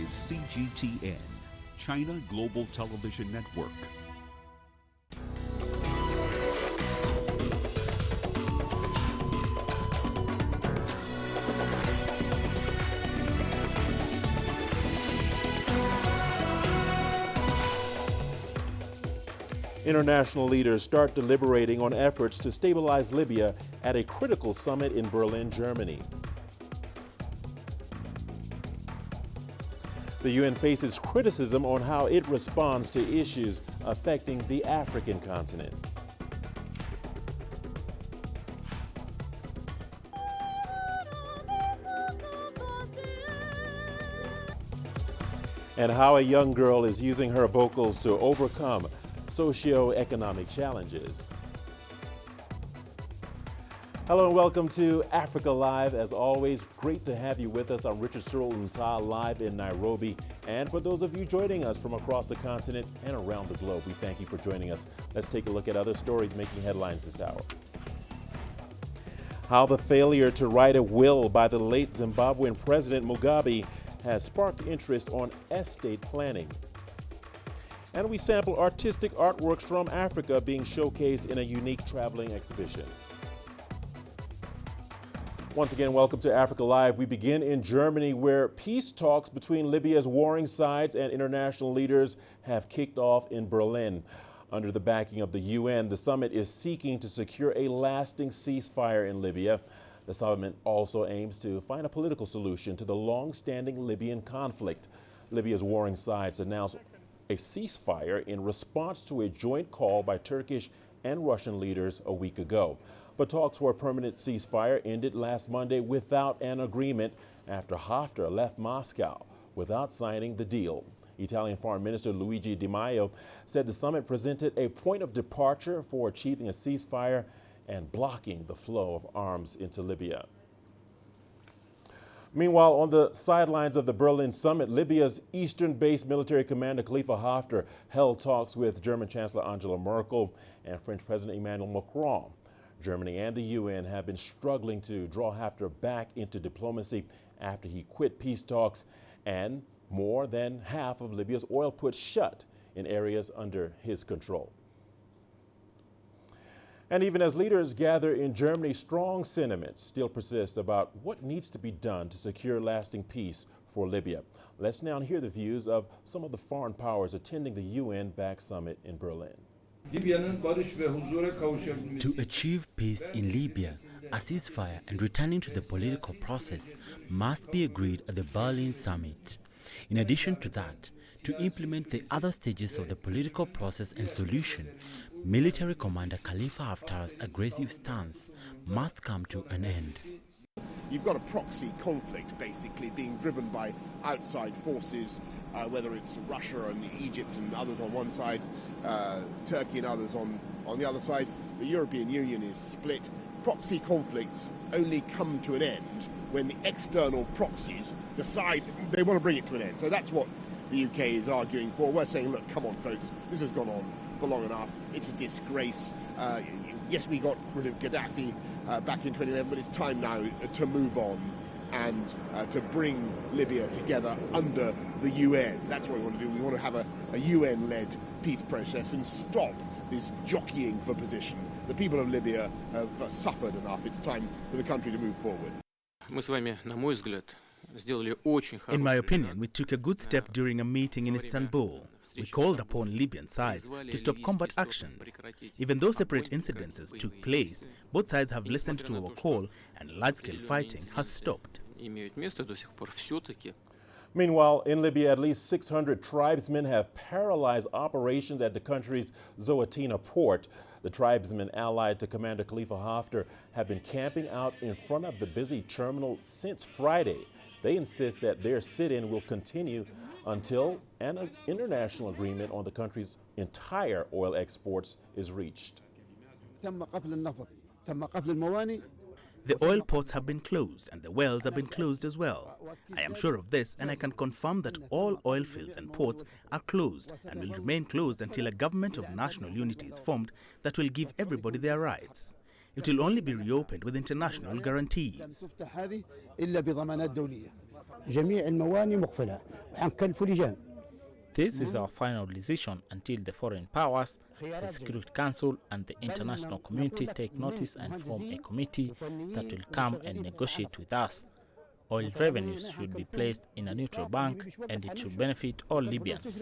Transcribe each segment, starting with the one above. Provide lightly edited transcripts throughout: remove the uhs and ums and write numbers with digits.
is CGTN, China Global Television Network. International leaders start deliberating on efforts to stabilize Libya at a critical summit in Berlin, Germany. The UN faces criticism on how it responds to issues affecting the African continent. And how a young girl is using her vocals to overcome socio-economic challenges. Hello and welcome to Africa Live. As always, great to have you with us. I'm Richard Nta live in Nairobi. And for those of you joining us from across the continent and around the globe, we thank you for joining us. Let's take a look at other stories making headlines this hour. How the failure to write a will by the late Zimbabwean President Mugabe has sparked interest on estate planning. And we sample artistic artworks from Africa being showcased in a unique traveling exhibition. Once again, welcome to Africa Live. We begin in Germany, where peace talks between Libya's warring sides and international leaders have kicked off in Berlin. Under the backing of the UN, the summit is seeking to secure a lasting ceasefire in Libya. The summit also aims to find a political solution to the long-standing Libyan conflict. Libya's warring sides announced a ceasefire in response to a joint call by Turkish and Russian leaders a week ago. But talks for a permanent ceasefire ended last Monday without an agreement after Haftar left Moscow without signing the deal. Italian Foreign Minister Luigi Di Maio said the summit presented a point of departure for achieving a ceasefire and blocking the flow of arms into Libya. Meanwhile, on the sidelines of the Berlin summit, Libya's eastern-based military commander Khalifa Haftar held talks with German Chancellor Angela Merkel and French President Emmanuel Macron. Germany and the UN have been struggling to draw Haftar back into diplomacy after he quit peace talks and more than half of Libya's oil put shut in areas under his control. And even as leaders gather in Germany, strong sentiments still persist about what needs to be done to secure lasting peace for Libya. Let's now hear the views of some of the foreign powers attending the UN-backed summit in Berlin. To achieve peace in Libya, a ceasefire and returning to the political process must be agreed at the Berlin summit. In addition to that, to implement the other stages of the political process and solution, military commander Khalifa Haftar's aggressive stance must come to an end. You've got a proxy conflict basically being driven by outside forces, whether it's Russia and Egypt and others on one side, Turkey and others on the other side. The European Union is split. Proxy conflicts only come to an end when the external proxies decide they want to bring it to an end. So that's what the UK is arguing for. We're saying, look, come on, folks, this has gone on for long enough. It's a disgrace. Yes, we got rid of Gaddafi back in 2011, but it's time now to move on and to bring Libya together under the UN. That's what we want to do. We want to have a UN-led peace process and stop this jockeying for position. The people of Libya have suffered enough. It's time for the country to move forward. In my opinion, we took a good step during a meeting in Istanbul. We called upon Libyan sides to stop combat actions. Even though separate incidences took place, both sides have listened to our call and large-scale fighting has stopped. Meanwhile, in Libya, at least 600 tribesmen have paralyzed operations at the country's Zoetina port. The tribesmen allied to Commander Khalifa Haftar have been camping out in front of the busy terminal since Friday. They insist that their sit-in will continue until an international agreement on the country's entire oil exports is reached. The oil ports have been closed and the wells have been closed as well. I am sure of this, and I can confirm that all oil fields and ports are closed and will remain closed until a government of national unity is formed that will give everybody their rights. It will only be reopened with international guarantees. جميع الموانئ مقفلة وحنكلف لجان. This is our final decision until the foreign powers, the Security Council and the international community take notice and form a committee that will come and negotiate with us. Oil revenues should be placed in a neutral bank and it should benefit all Libyans.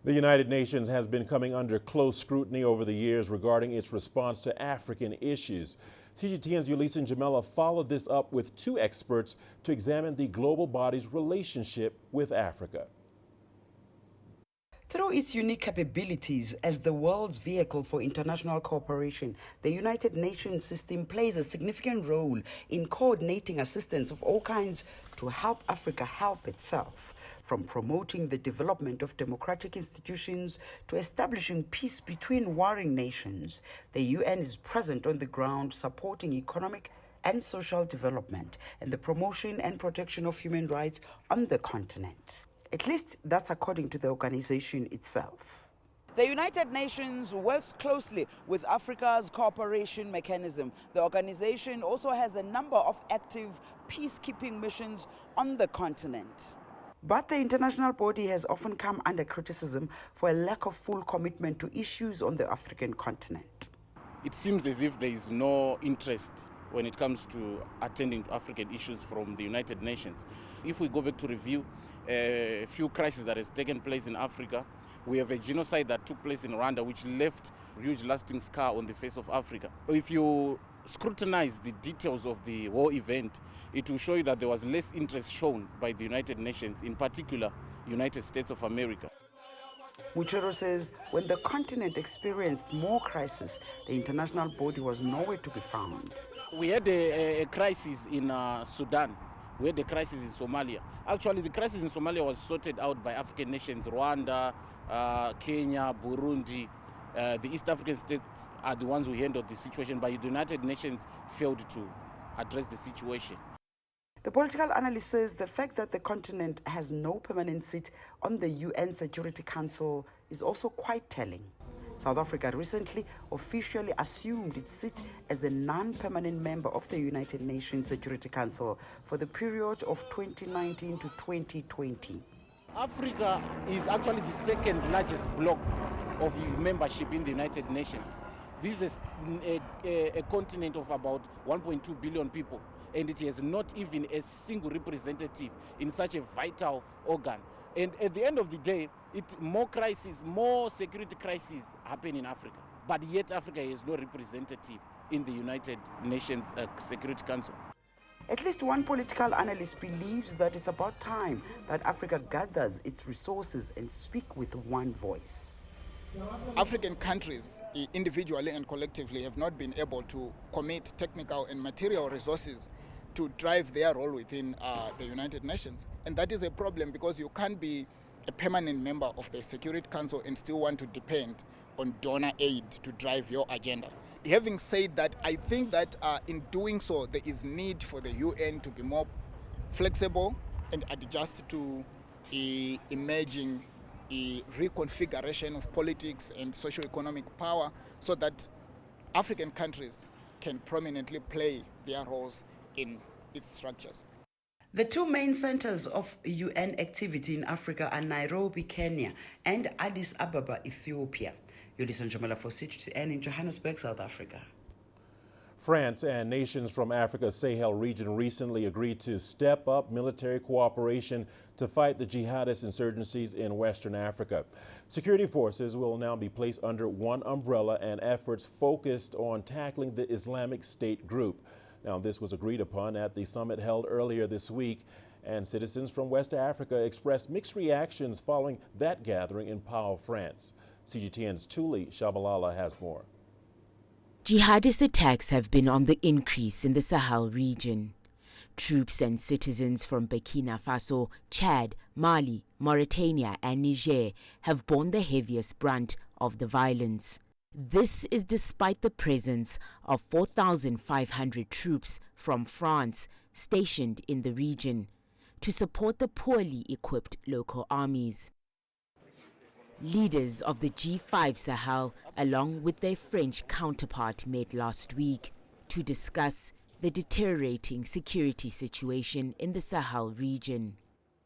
The United Nations has been coming under close scrutiny over the years regarding its response to African issues. CGTN's Ulysses Jamela followed this up with two experts to examine the global body's relationship with Africa. Through its unique capabilities as the world's vehicle for international cooperation, the United Nations system plays a significant role in coordinating assistance of all kinds to help Africa help itself, from promoting the development of democratic institutions to establishing peace between warring nations. The UN is present on the ground supporting economic and social development and the promotion and protection of human rights on the continent. At least that's according to the organization itself. The United Nations works closely with Africa's cooperation mechanism. The organization also has a number of active peacekeeping missions on the continent. But the international body has often come under criticism for a lack of full commitment to issues on the African continent. It seems as if there is no interest when it comes to attending to African issues from the United Nations. If we go back to review a few crises that has taken place in Africa, we have a genocide that took place in Rwanda, which left a huge lasting scar on the face of Africa. If you scrutinize the details of the war event, it will show you that there was less interest shown by the United Nations, in particular, United States of America. Muchero says when the continent experienced more crisis, the international body was nowhere to be found. We had a crisis in Sudan. We had a crisis in Somalia. Actually, the crisis in Somalia was sorted out by African nations, Rwanda, Kenya, Burundi. The East African states are the ones who handled the situation, but the United Nations failed to address the situation. The political analyst says the fact that the continent has no permanent seat on the UN Security Council is also quite telling. South Africa recently officially assumed its seat as the non-permanent member of the United Nations Security Council for the period of 2019 to 2020. Africa is actually the second largest bloc of membership in the United Nations. This is a continent of about 1.2 billion people, and it has not even a single representative in such a vital organ. And at the end of the day, more crises, more security crises happen in Africa. But yet Africa has no representative in the United Nations Security Council. At least one political analyst believes that it's about time that Africa gathers its resources and speak with one voice. African countries, individually and collectively, have not been able to commit technical and material resources to drive their role within the United Nations. And that is a problem because you can't be a permanent member of the Security Council and still want to depend on donor aid to drive your agenda. Having said that, I think that in doing so, there is need for the UN to be more flexible and adjust to emerging reconfiguration of politics and socio-economic power so that African countries can prominently play their roles in its structures. The two main centers of UN activity in Africa are Nairobi, Kenya, and Addis Ababa, Ethiopia. Ulysses Nta for CGTN in Johannesburg, South Africa. France and nations from Africa's Sahel region recently agreed to step up military cooperation to fight the jihadist insurgencies in Western Africa. Security forces will now be placed under one umbrella and efforts focused on tackling the Islamic State group. Now, this was agreed upon at the summit held earlier this week, and citizens from West Africa expressed mixed reactions following that gathering in Pau, France. CGTN's Tuli Shabalala has more. Jihadist attacks have been on the increase in the Sahel region. Troops and citizens from Burkina Faso, Chad, Mali, Mauritania and Niger have borne the heaviest brunt of the violence. This is despite the presence of 4,500 troops from France stationed in the region to support the poorly equipped local armies. Leaders of the G5 Sahel, along with their French counterpart, met last week to discuss the deteriorating security situation in the Sahel region.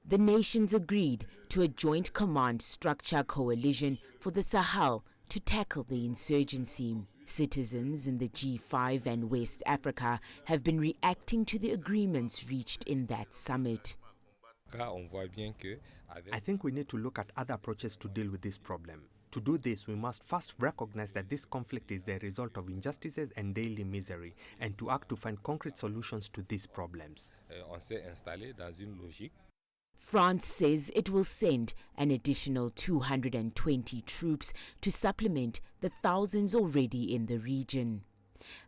The nations agreed to a joint command structure coalition for the Sahel to tackle the insurgency. Citizens in the G5 and West Africa have been reacting to the agreements reached in that summit. I think we need to look at other approaches to deal with this problem. To do this, we must first recognize that this conflict is the result of injustices and daily misery, and to act to find concrete solutions to these problems. France says it will send an additional 220 troops to supplement the thousands already in the region.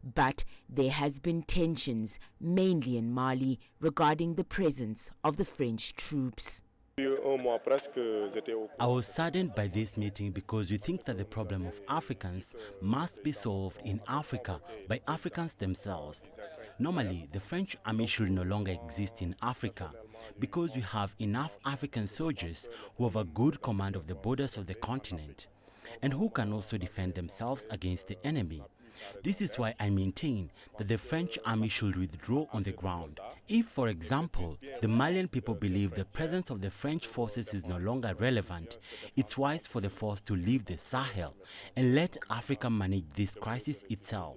But there has been tensions, mainly in Mali, regarding the presence of the French troops. I was saddened by this meeting because we think that the problem of Africans must be solved in Africa by Africans themselves. Normally, the French army should no longer exist in Africa because we have enough African soldiers who have a good command of the borders of the continent and who can also defend themselves against the enemy. This is why I maintain that the French army should withdraw on the ground. If, for example, the Malian people believe the presence of the French forces is no longer relevant, it's wise for the force to leave the Sahel and let Africa manage this crisis itself.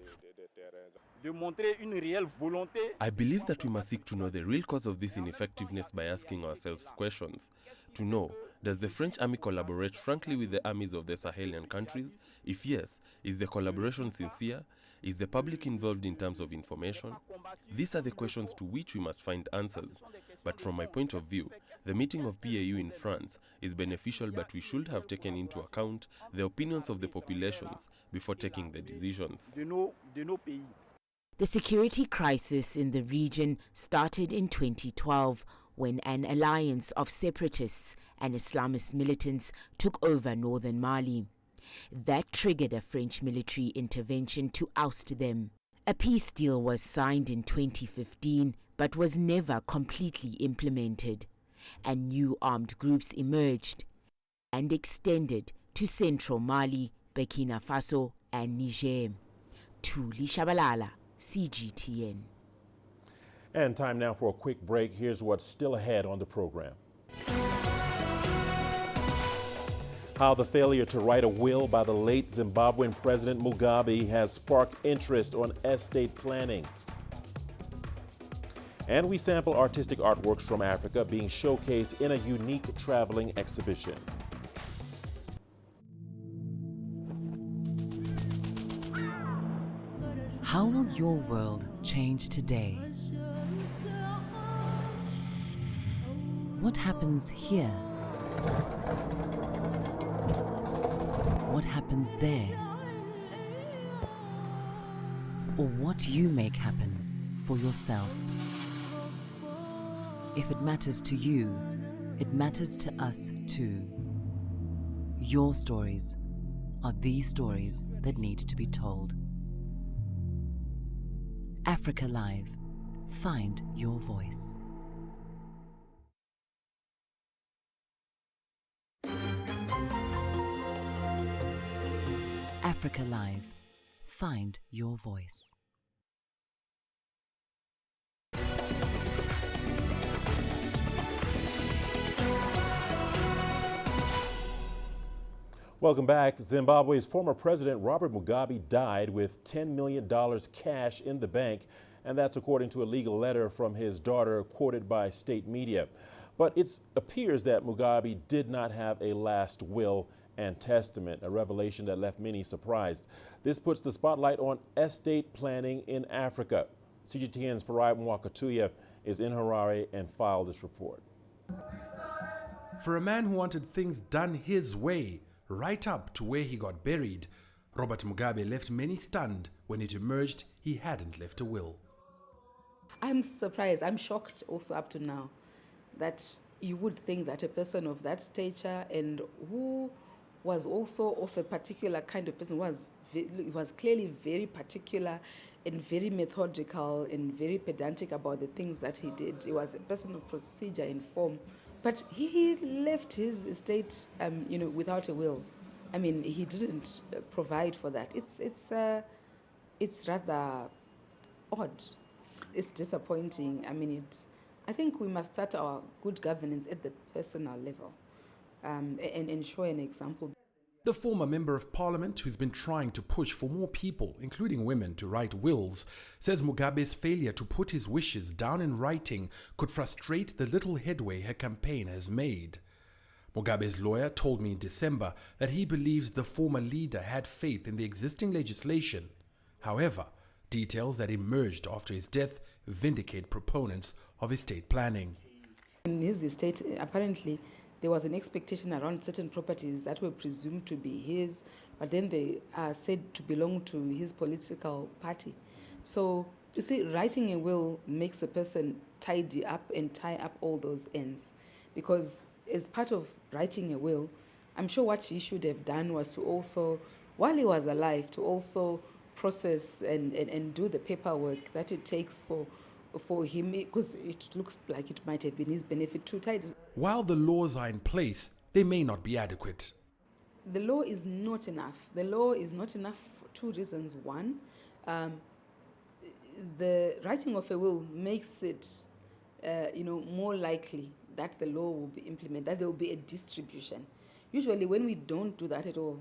I believe that we must seek to know the real cause of this ineffectiveness by asking ourselves questions. To know, does the French army collaborate frankly with the armies of the Sahelian countries? If yes, is the collaboration sincere? Is the public involved in terms of information? These are the questions to which we must find answers. But from my point of view, the meeting of PAU in France is beneficial, but we should have taken into account the opinions of the populations before taking the decisions. The security crisis in the region started in 2012 when an alliance of separatists and Islamist militants took over northern Mali. That triggered a French military intervention to oust them. A peace deal was signed in 2015 but was never completely implemented, and new armed groups emerged and extended to central Mali, Burkina Faso and Niger. Thuli Shabalala, CGTN. And time now for a quick break. Here's what's still ahead on the program. How the failure to write a will by the late Zimbabwean President Mugabe has sparked interest on estate planning. And we sample artistic artworks from Africa being showcased in a unique traveling exhibition. How will your world change today? What happens here? What happens there? Or what you make happen for yourself? If it matters to you, it matters to us too. Your stories are the stories that need to be told. Africa Live. Find your voice. Africa Live. Find your voice. Welcome back. Zimbabwe's former president Robert Mugabe died with $10 million cash in the bank, and that's according to a legal letter from his daughter quoted by state media. But it appears that Mugabe did not have a last will and testament, a revelation that left many surprised. This puts the spotlight on estate planning in Africa. CGTN's Farai Mwakatuya is in Harare and filed this report. For a man who wanted things done his way, right up to where he got buried, Robert Mugabe left many stunned when it emerged he hadn't left a will. I'm surprised, I'm shocked also up to now that you would think that a person of that stature and who was also of a particular kind of person, was clearly very particular and very methodical and very pedantic about the things that he did. He was a person of procedure and form. But he left his estate, without a will. I mean, he didn't provide for that. It's rather odd. it's disappointing. I mean, I think we must start our good governance at the personal level and ensure an example. The former Member of Parliament, who's been trying to push for more people, including women, to write wills, says Mugabe's failure to put his wishes down in writing could frustrate the little headway her campaign has made. Mugabe's lawyer told me in December that he believes the former leader had faith in the existing legislation. However, details that emerged after his death vindicate proponents of estate planning. In his estate, apparently, there was an expectation around certain properties that were presumed to be his, but then they are said to belong to his political party. So, you see, writing a will makes a person tidy up and tie up all those ends. Because as part of writing a will, I'm sure what he should have done was to also, while he was alive, to also process and do the paperwork that it takes for him, because it looks like it might have been his benefit to tidy. While the laws are in place, they may not be adequate. The law is not enough. The law is not enough for two reasons. One, the writing of a will makes it, more likely that the law will be implemented, that there will be a distribution. Usually when we don't do that at all,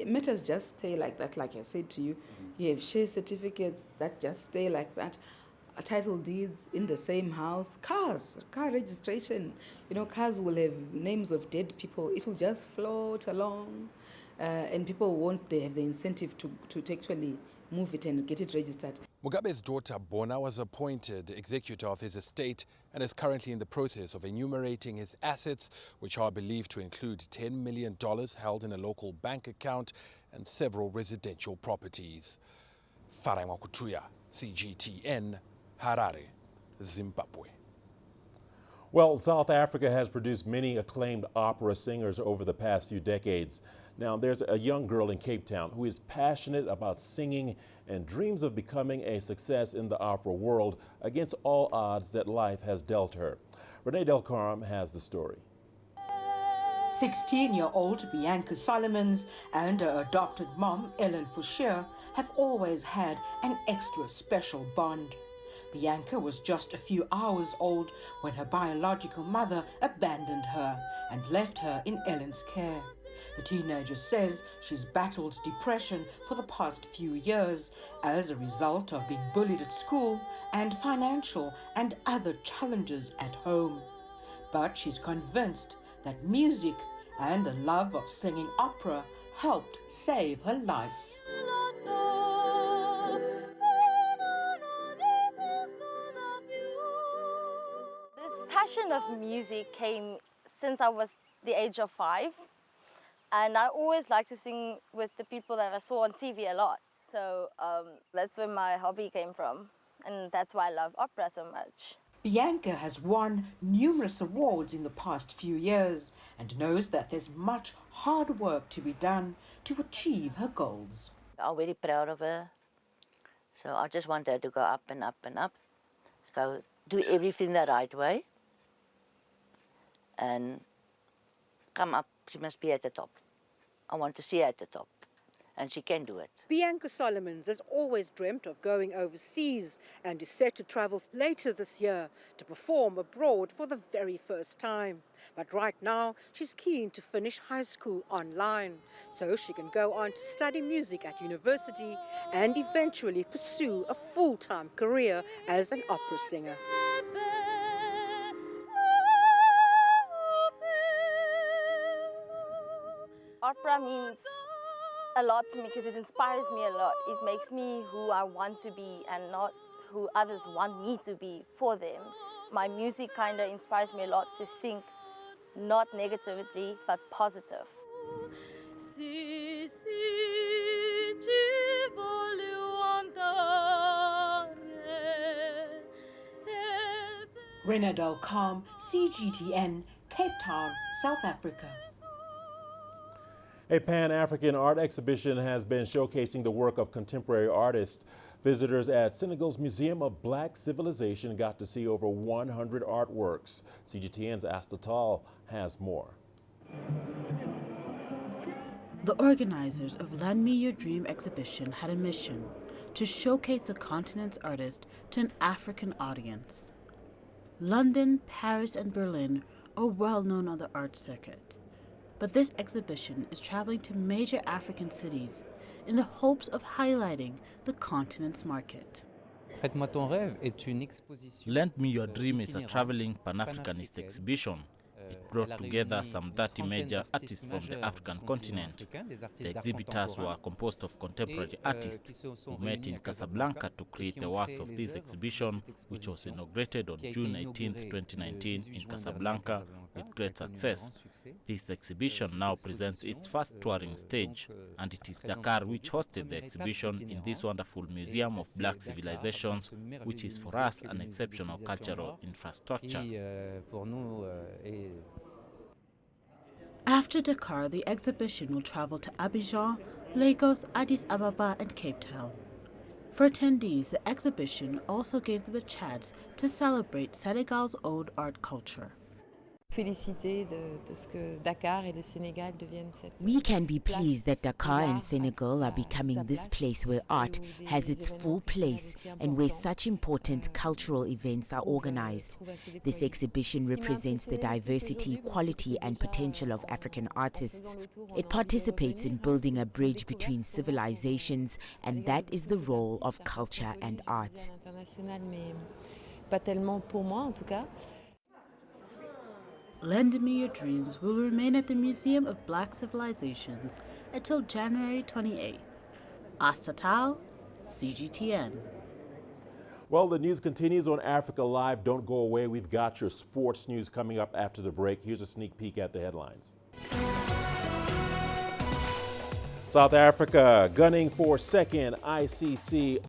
matters just stay like that. Like I said to you, you have share certificates that just stay like that, title deeds in the same house, car registration. Cars will have names of dead people. It will just float along, and people won't have the incentive to actually move it and get it registered. Mugabe's daughter Bona was appointed executor of his estate and is currently in the process of enumerating his assets, which are believed to include $10 million held in a local bank account and several residential properties. Farai Makutuya, CGTN, Harare, Zimbabwe. Well, South Africa has produced many acclaimed opera singers over the past few decades. Now, there's a young girl in Cape Town who is passionate about singing and dreams of becoming a success in the opera world against all odds that life has dealt her. Renee Del Carme has the story. 16-year-old Bianca Solomons and her adopted mom, Ellen Fouchier, have always had an extra special bond. Bianca was just a few hours old when her biological mother abandoned her and left her in Ellen's care. The teenager says she's battled depression for the past few years as a result of being bullied at school and financial and other challenges at home. But she's convinced that music and a love of singing opera helped save her life. This passion of music came since I was the age of 5. And I always like to sing with the people that I saw on TV a lot. So that's where my hobby came from. And that's why I love opera so much. Bianca has won numerous awards in the past few years and knows that there's much hard work to be done to achieve her goals. I'm very proud of her. So I just want her to go up and up and up. Go do everything the right way. And come up, she must be at the top. I want to see her at the top, and she can do it. Bianca Solomons has always dreamt of going overseas and is set to travel later this year to perform abroad for the very first time. But right now, she's keen to finish high school online so she can go on to study music at university and eventually pursue a full-time career as an opera singer. Opera means a lot to me because it inspires me a lot. It makes me who I want to be and not who others want me to be for them. My music kind of inspires me a lot to think not negatively but positive. Renee Del Carme, CGTN, Cape Town, South Africa. A Pan-African art exhibition has been showcasing the work of contemporary artists. Visitors at Senegal's Museum of Black Civilization got to see over 100 artworks. CGTN's Asta Tal has more. The organizers of Lend Me Your Dream exhibition had a mission to showcase the continent's artist to an African audience. London, Paris, and Berlin are well known on the art circuit, but this exhibition is traveling to major African cities in the hopes of highlighting the continent's market. Lend Me Your Dream is a traveling Pan-Africanist exhibition. It brought together some 30 major artists from the African continent. The exhibitors were composed of contemporary artists who met in Casablanca to create the works of this exhibition, which was inaugurated on June 18, 2019 in Casablanca with great success. This exhibition now presents its first touring stage, and it is Dakar which hosted the exhibition in this wonderful Museum of Black Civilizations, which is for us an exceptional cultural infrastructure. After Dakar, the exhibition will travel to Abidjan, Lagos, Addis Ababa, and Cape Town. For attendees, the exhibition also gave them a chance to celebrate Senegal's old art culture. We can be pleased that Dakar and Senegal are becoming this place where art has its full place and where such important cultural events are organized. This exhibition represents the diversity, quality, and potential of African artists. It participates in building a bridge between civilizations, and that is the role of culture and art. Lend Me Your Dreams will remain at the Museum of Black Civilizations until January 28th. Astatal, CGTN. Well, the news continues on Africa Live. Don't go away. We've got your sports news coming up after the break. Here's a sneak peek at the headlines. South Africa gunning for second ICC